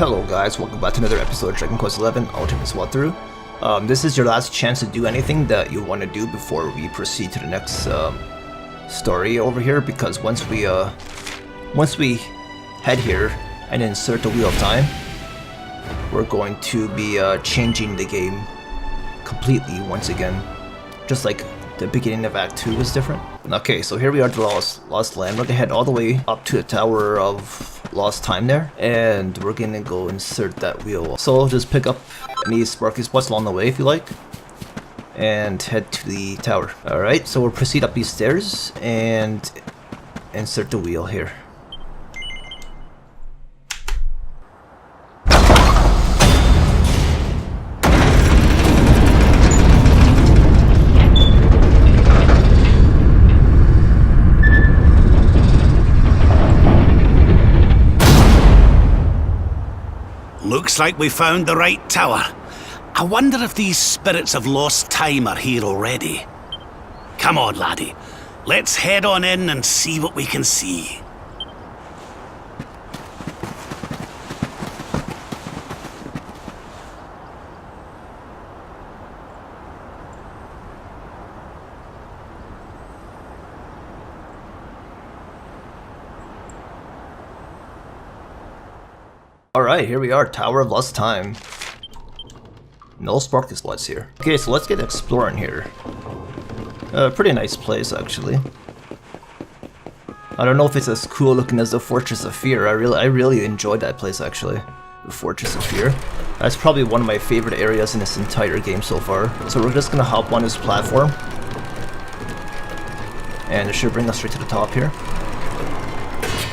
Hello guys, welcome back to another episode of Dragon Quest XI Ultimate Walkthrough. This is your last chance to do anything that you want to do before we proceed to the next story over here, because once we head here and insert the Wheel of Time, we're going to be changing the game completely once again, just like the beginning of Act 2 was different. Okay, so here we are at the Lost Land. We're gonna head all the way up to the Tower of Lost Time there, and we're gonna go insert that wheel. So just pick up any sparky spots along the way if you like, and head to the tower. Alright, so we'll proceed up these stairs and insert the wheel here. Looks like we found the right tower. I wonder if these spirits of lost time are here already. Come on, laddie. Let's head on in and see what we can see. Alright, here we are, Tower of Lost Time. No sparky spots here. Okay, so let's get exploring here. Pretty nice place, actually. I don't know if it's as cool looking as the Fortress of Fear. I really enjoyed that place, actually. The Fortress of Fear. That's probably one of my favorite areas in this entire game so far. So we're just gonna hop on this platform, and it should bring us straight to the top here.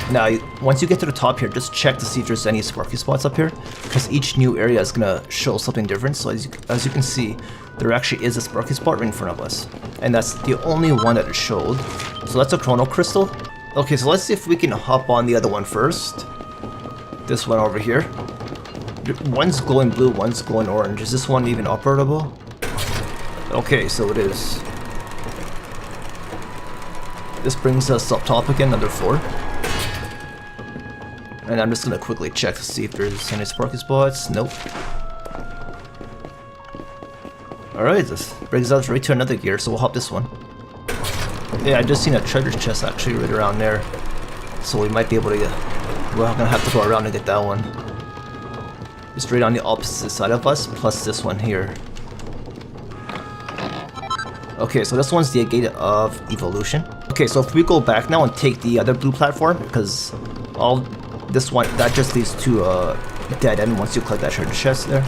Now, once you get to the top here, just check to see if there's any sparky spots up here, because each new area is gonna show something different. So as you can see, there actually is a sparky spot right in front of us, and that's the only one that it showed. So that's a Chronocrystal. Okay, so let's see if we can hop on the other one first. This one over here. One's glowing blue, one's glowing orange. Is this one even operable? Okay, so it is. This brings us up top again, another 4. And I'm just gonna quickly check to see if there's any sparky spots. Nope. Alright, this brings us right to another gear, so we'll hop this one. Yeah, I just seen a treasure chest actually right around there. So we might be able to get... We're gonna have to go around and get that one. It's right on the opposite side of us, plus this one here. Okay, so this one's the AGATE of Evolution. Okay, so if we go back now and take the other blue platform, because all... This one, that just leads to a dead end once you collect that treasure chest there.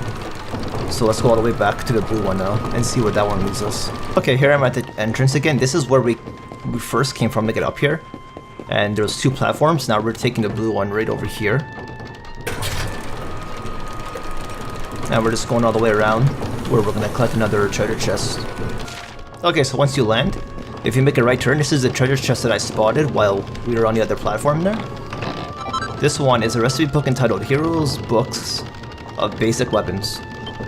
So let's go all the way back to the blue one now and see where that one leads us. Okay, here I'm at the entrance again. This is where we first came from to get up here. And there's 2 platforms. Now we're taking the blue one right over here. And we're just going all the way around where we're going to collect another treasure chest. Okay, so once you land, if you make a right turn, this is the treasure chest that I spotted while we were on the other platform there. This one is a recipe book entitled Heroes Books of Basic Weapons.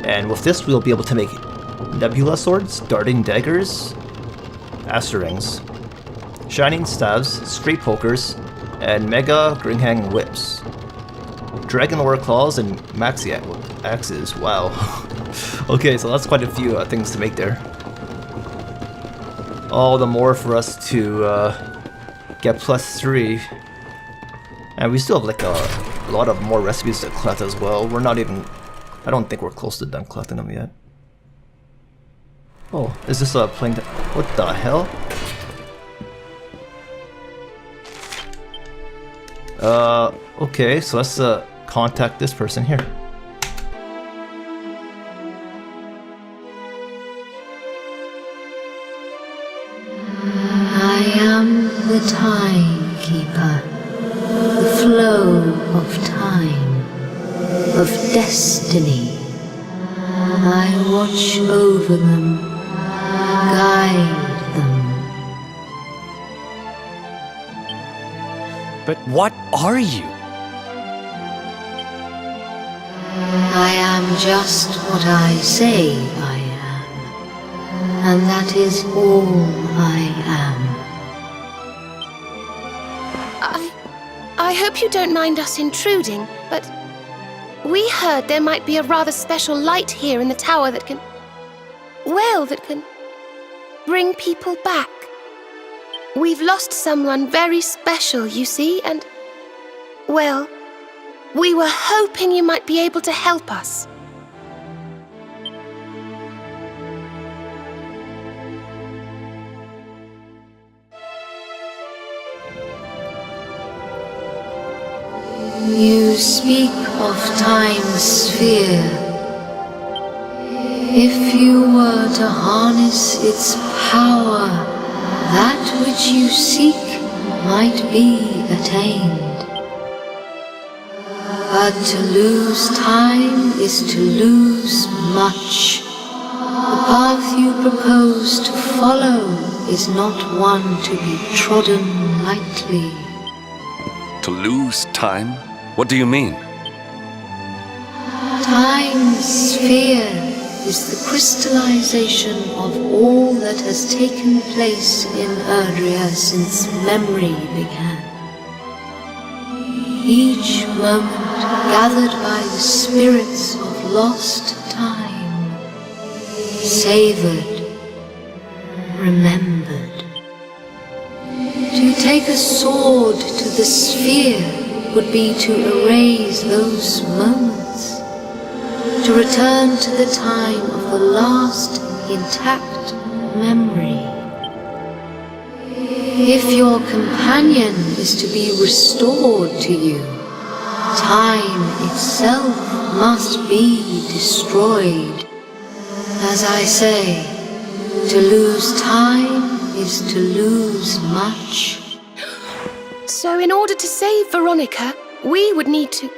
And with this we'll be able to make nebula swords, darting daggers, aster rings, shining staves, straight pokers, and mega Gringhang whips, dragon lore claws, and maxi axes. Wow. Okay, so that's quite a few things to make there. All the more for us to get +3. And we still have like a lot of more recipes to collect as well. We're not even... I don't think we're close to done collecting them yet. Oh, is this playing... What the hell? Okay, so let's contact this person here. I am the timekeeper. The flow of time, of destiny. I watch over them, guide them. But what are you? I am just what I say I am, and that is all I am. I hope you don't mind us intruding, but We heard there might be a rather special light here in the tower that can... well, that can bring people back. We've lost someone very special, you see, and... well, we were hoping you might be able to help us. You speak of Time's sphere. If you were to harness its power, that which you seek might be attained. But to lose time is to lose much. The path you propose to follow is not one to be trodden lightly. To lose time? What do you mean? Time's sphere is the crystallization of all that has taken place in Erdrea since memory began. Each moment gathered by the spirits of lost time, savored, remembered. To take a sword to the sphere would be to erase those moments, to return to the time of the last intact memory. If your companion is to be restored to you, time itself must be destroyed. As I say, to lose time is to lose much. So in order to save Veronica, we would need to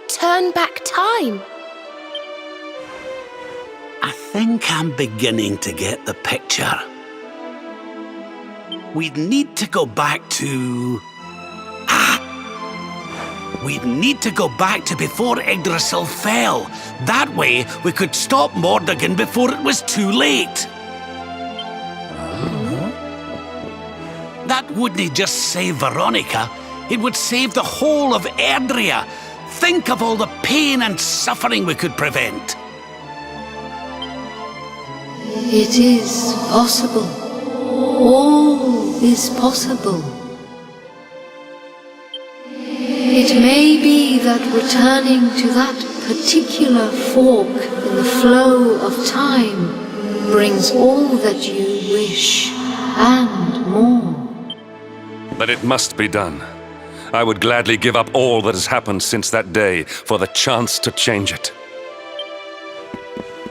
turn back time. I think I'm beginning to get the picture. We'd need to go back to... We'd need to go back to before Yggdrasil fell. That way, we could stop Mordegon before it was too late. That wouldn't just save Veronica, it would save the whole of Erdrea. Think of all the pain and suffering we could prevent. It is possible. All is possible. It may be that returning to that particular fork in the flow of time brings all that you wish and more. But it must be done. I would gladly give up all that has happened since that day for the chance to change it.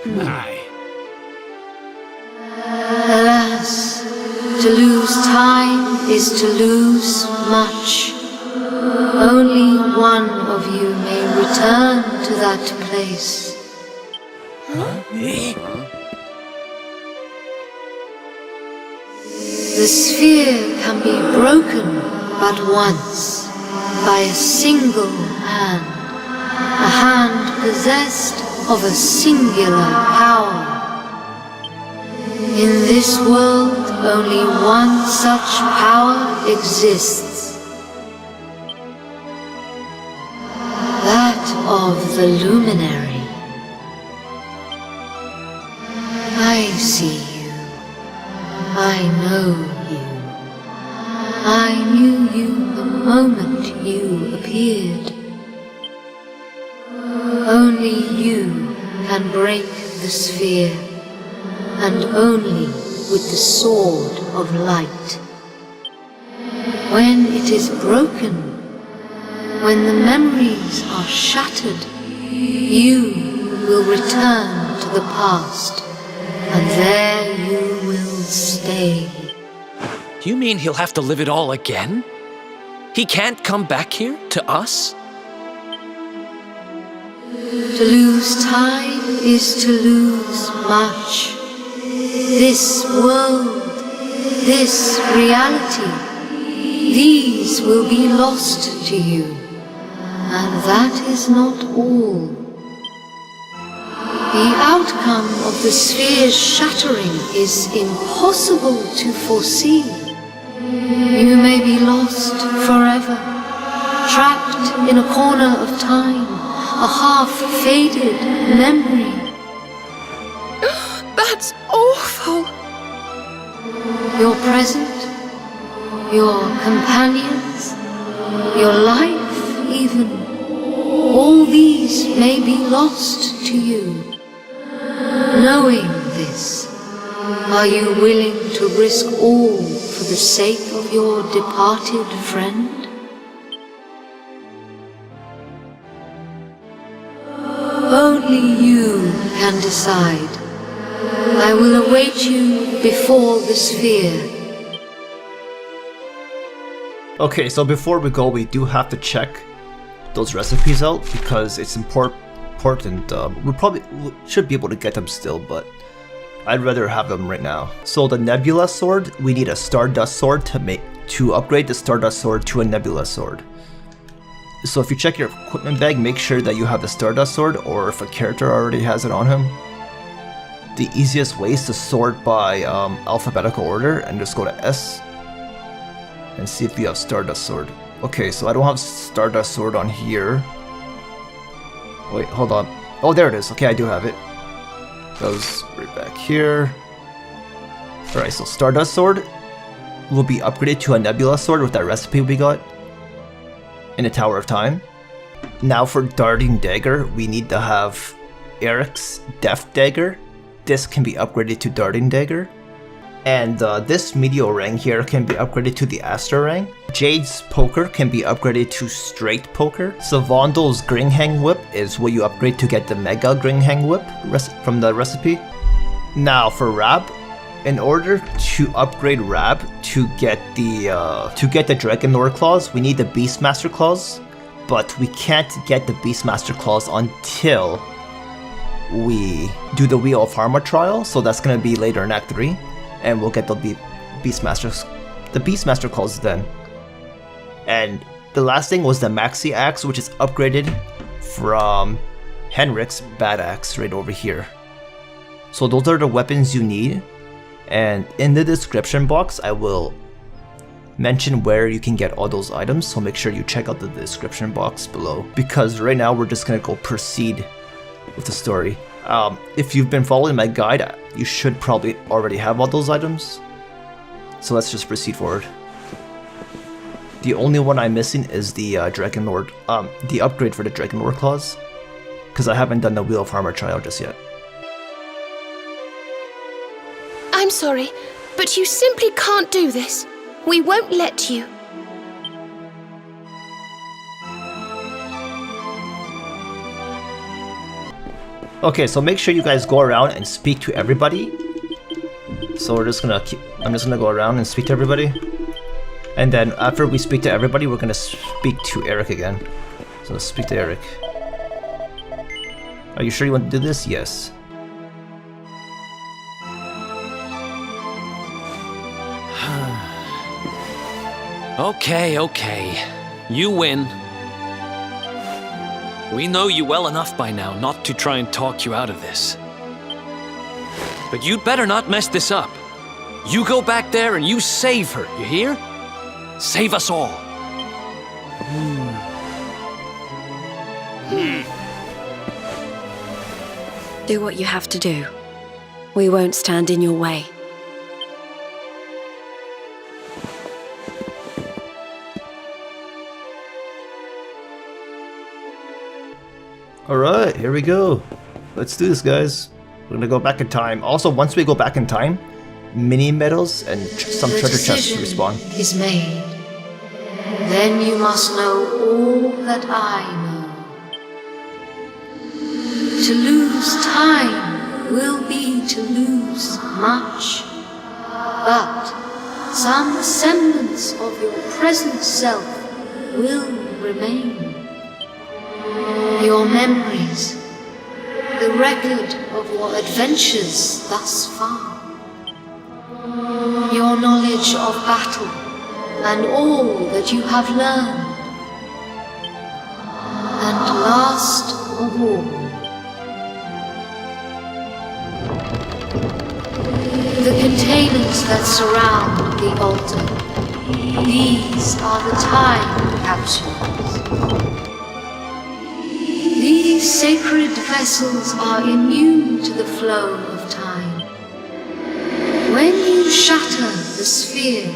Aye. Alas, to lose time is to lose much. Only one of you may return to that place. Eh? The sphere can be broken but once, by a single hand, a hand possessed of a singular power. In this world, only one such power exists. That of the luminary. I see you. I know you. I knew you the moment you appeared. Only you can break the sphere, and only with the sword of light. When it is broken, when the memories are shattered, you will return to the past, and there you will stay. You mean he'll have to live it all again? He can't come back here, to us? To lose time is to lose much. This world, this reality, these will be lost to you. And that is not all. The outcome of the sphere's shattering is impossible to foresee. You may be lost forever, trapped in a corner of time, a half-faded memory. That's awful. Your present, your companions, your life even, all these may be lost to you. Knowing this, are you willing to risk all for the sake of your departed friend? Only you can decide. I will await you before the sphere. Okay, so before we go, we do have to check those recipes out because it's important. We probably should be able to get them still, but I'd rather have them right now. So the Nebula Sword, we need a Stardust Sword to upgrade the Stardust Sword to a Nebula Sword. So if you check your equipment bag, make sure that you have the Stardust Sword, or if a character already has it on him. The easiest way is to sort by alphabetical order and just go to S and see if you have Stardust Sword. Okay, so I don't have Stardust Sword on here. Wait, hold on. Oh, there it is. Okay, I do have it. Goes right back here. Alright, so Stardust Sword will be upgraded to a Nebula Sword with that recipe we got in the Tower of Time. Now for Darting Dagger, we need to have Eric's Deft Dagger. This can be upgraded to Darting Dagger. And this Meteor Ring here can be upgraded to the Astra Ring. Jade's Poker can be upgraded to Straight Poker. Savondel's Gringhang Whip is what you upgrade to get the Mega Gringhang Whip from the recipe. Now for Rab, in order to upgrade Rab to get the Dragon Lord Claws, we need the Beastmaster Claws, but we can't get the Beastmaster Claws until we do the Wheel of Harma trial, so that's gonna be later in Act 3, and we'll get the Beastmaster Claws then. And the last thing was the Maxi Axe, which is upgraded from Henrik's Bad Axe right over here. So those are the weapons you need, and in the description box I will mention where you can get all those items, so make sure you check out the description box below, because right now we're just gonna go proceed with the story. If you've been following my guide, you should probably already have all those items, so let's just proceed forward. The only one I'm missing is the Dragon Lord, the upgrade for the Dragon Lord Claws, because I haven't done the Wheel of Harma trial just yet. I'm sorry, but you simply can't do this. We won't let you. Okay, so make sure you guys go around and speak to everybody. So I'm just gonna go around and speak to everybody. And then after we speak to everybody, we're gonna speak to Eric again. So let's speak to Eric. Are you sure you want to do this? Yes. Okay. You win. We know you well enough by now not to try and talk you out of this. But you'd better not mess this up. You go back there and you save her, you hear? Save us all. Do what you have to do. We won't stand in your way. Alright, here we go. Let's do this, guys. We're gonna go back in time. Also, once we go back in time, mini medals and some treasure chests respawn. Is made. Then you must know all that I know. To lose time will be to lose much, but some semblance of your present self will remain. Your memories, the record of your adventures thus far, your knowledge of battle, and all that you have learned. And last of all, the containers that surround the altar. These are the time capsules. These These sacred vessels are immune to the flow of time. When you shatter the sphere,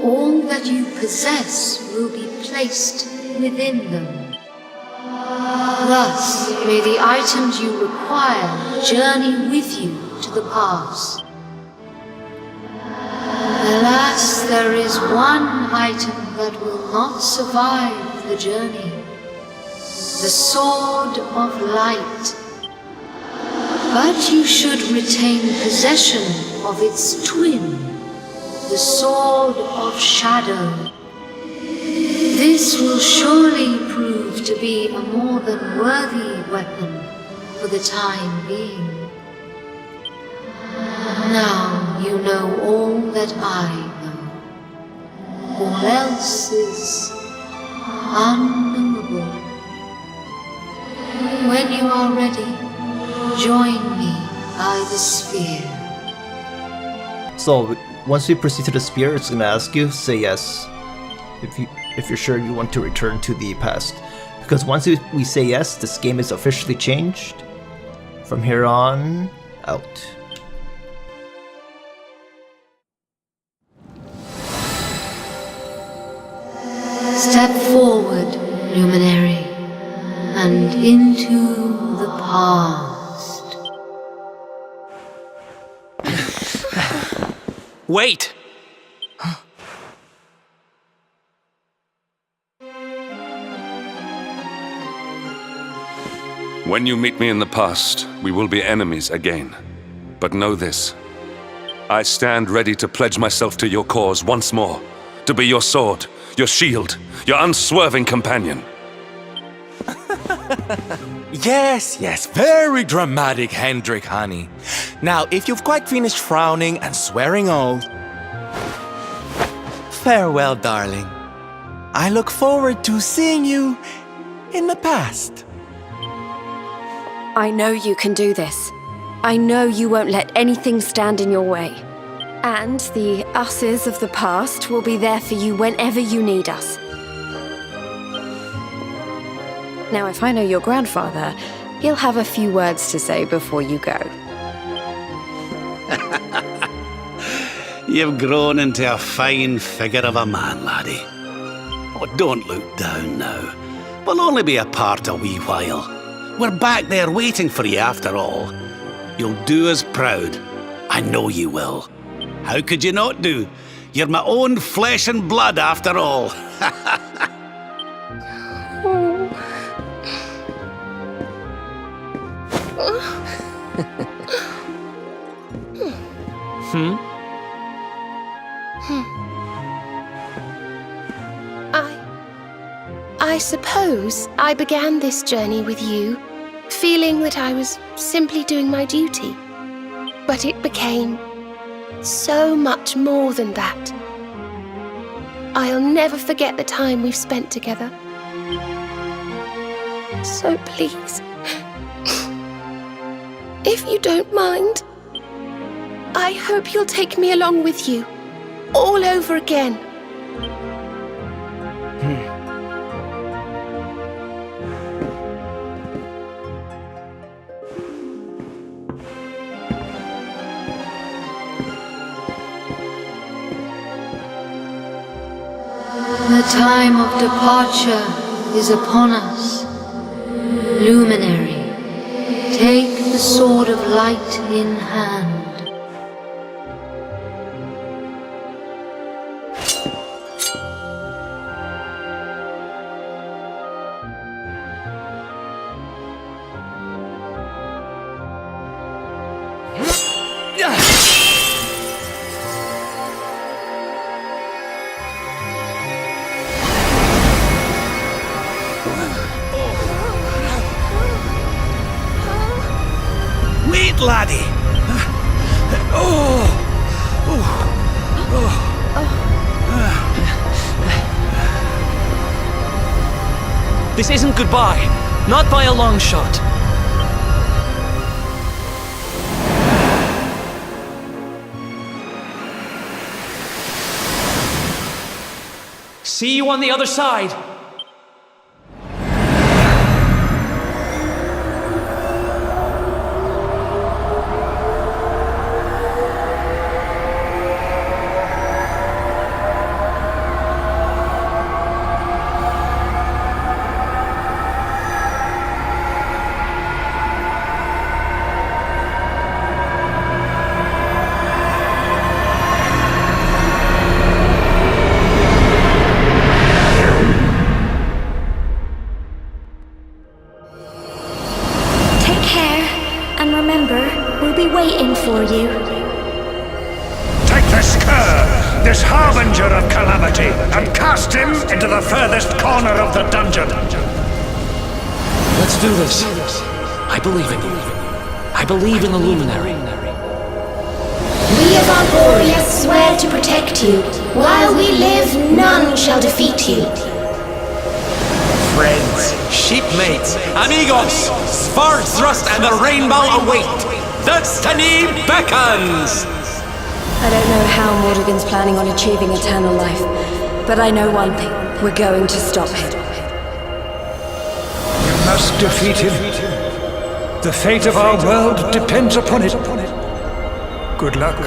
all that you possess will be placed within them. Thus, may the items you require journey with you to the past. Alas, there is one item that will not survive the journey. The Sword of Light. But you should retain possession of its twin, the Sword of Shadow. This will surely prove to be a more than worthy weapon for the time being. Now you know all that I know. All else is unknowable. When you are ready, join me by the sphere. So once we proceed to the spear, it's gonna ask you, say yes, if you're sure you want to return to the past. Because once we say yes, this game is officially changed. From here on, out. Step forward, Luminary, and into the past. Wait! When you meet me in the past, we will be enemies again. But know this. I stand ready to pledge myself to your cause once more. To be your sword, your shield, your unswerving companion. Yes, very dramatic, Hendrik, honey. Now, if you've quite finished frowning and swearing oath, farewell, darling. I look forward to seeing you in the past. I know you can do this. I know you won't let anything stand in your way. And the us's of the past will be there for you whenever you need us. Now, if I know your grandfather, he'll have a few words to say before you go. You've grown into a fine figure of a man, laddie. Oh, don't look down now. We'll only be apart a wee while. We're back there waiting for you after all. You'll do us proud. I know you will. How could you not do? You're my own flesh and blood after all. I suppose I began this journey with you, feeling that I was simply doing my duty. But it became so much more than that. I'll never forget the time we've spent together. So please, if you don't mind, I hope you'll take me along with you, all over again. The time of departure is upon us. Luminary, take the Sword of Light in hand. Wait, laddie! This isn't goodbye. Not by a long shot. See you on the other side. waiting for you. Take this cur, this harbinger of calamity, and cast him into the furthest corner of the dungeon. Let's do this. I believe in you. I believe in the Luminary. We of Arborea swear to protect you. While we live, none shall defeat you. Friends, shipmates, amigos, Spar thrust and the rainbow await. Destiny beckons! I don't know how Mordegon's planning on achieving eternal life, but I know one thing. We're going to stop him. You must defeat him. The fate of our world depends upon it. Good luck.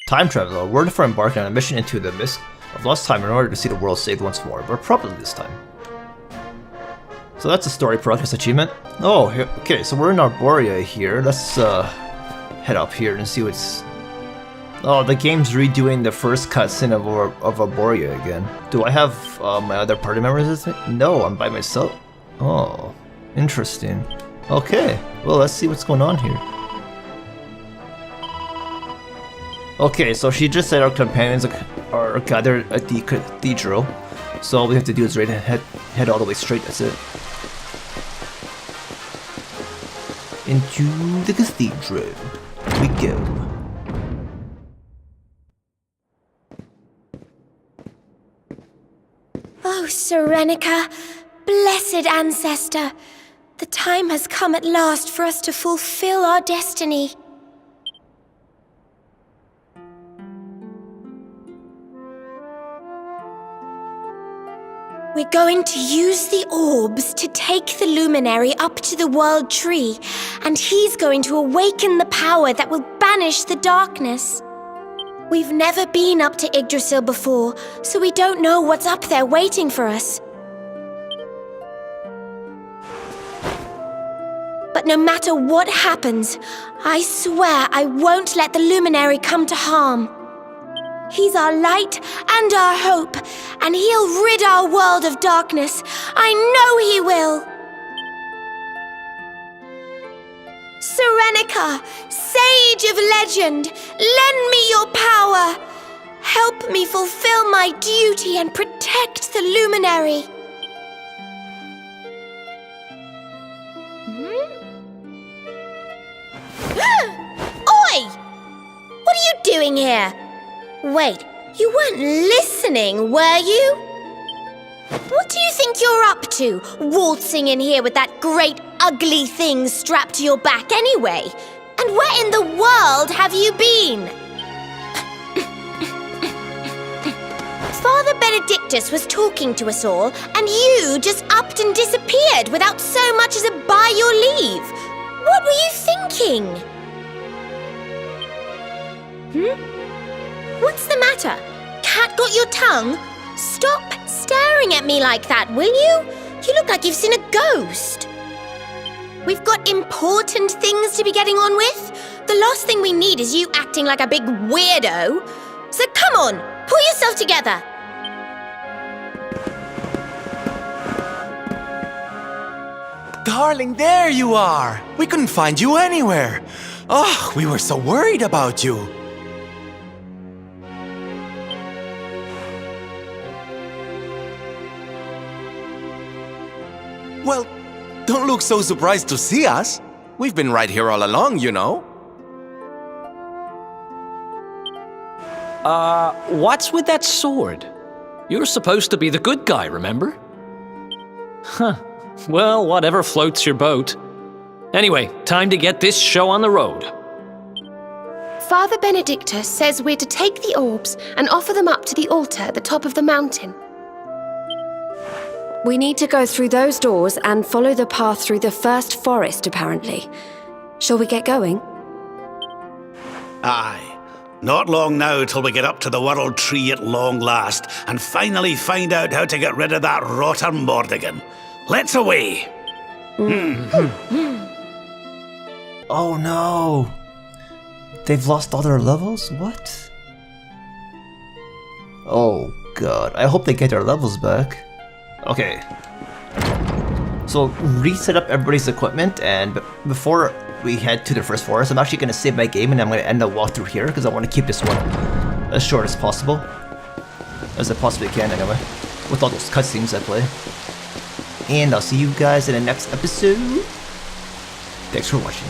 Time traveler, we're for embarking on a mission into the mist of lost time in order to see the world saved once more, but probably this time. So that's a story progress achievement. Oh, okay, so we're in Arborea here. Let's head up here and see what's... Oh, the game's redoing the first cutscene of Arborea again. Do I have my other party members with me? No, I'm by myself. Oh, interesting. Okay, well, let's see what's going on here. Okay, so she just said our companions are gathered at the cathedral, so all we have to do is head all the way straight, that's it. Into the cathedral we go. Oh, Serenica, blessed ancestor, the time has come at last for us to fulfill our destiny. We're going to use the orbs to take the luminary up to the world tree, and he's going to awaken the power that will banish the darkness. We've never been up to Yggdrasil before, so we don't know what's up there waiting for us. But no matter what happens, I swear I won't let the luminary come to harm. He's our light and our hope, and he'll rid our world of darkness. I know he will. Serenica, sage of legend, lend me your power. Help me fulfill my duty and protect the luminary. Oi! What are you doing here? Wait, you weren't listening, were you? What do you think you're up to, waltzing in here with that great ugly thing strapped to your back anyway? And where in the world have you been? Father Benedictus was talking to us all, and you just upped and disappeared without so much as a by your leave. What were you thinking? What's the matter? Cat got your tongue? Stop staring at me like that, will you? You look like you've seen a ghost. We've got important things to be getting on with. The last thing we need is you acting like a big weirdo. So come on, pull yourself together. Darling, there you are! We couldn't find you anywhere. Oh, we were so worried about you. Well, don't look so surprised to see us. We've been right here all along, you know. What's with that sword? You're supposed to be the good guy, remember? Huh. Well, whatever floats your boat. Anyway, time to get this show on the road. Father Benedictus says we're to take the orbs and offer them up to the altar at the top of the mountain. We need to go through those doors and follow the path through the first forest, apparently. Shall we get going? Aye. Not long now till we get up to the World Tree at long last and finally find out how to get rid of that rotter Mordigan. Let's away! Oh no! They've lost all their levels? What? Oh god, I hope they get their levels back. Okay. So reset up everybody's equipment, and before we head to the first forest, I'm actually going to save my game and I'm going to end the walkthrough here because I want to keep this one as short as possible. As I possibly can anyway, with all those cutscenes I play. And I'll see you guys in the next episode. Thanks for watching.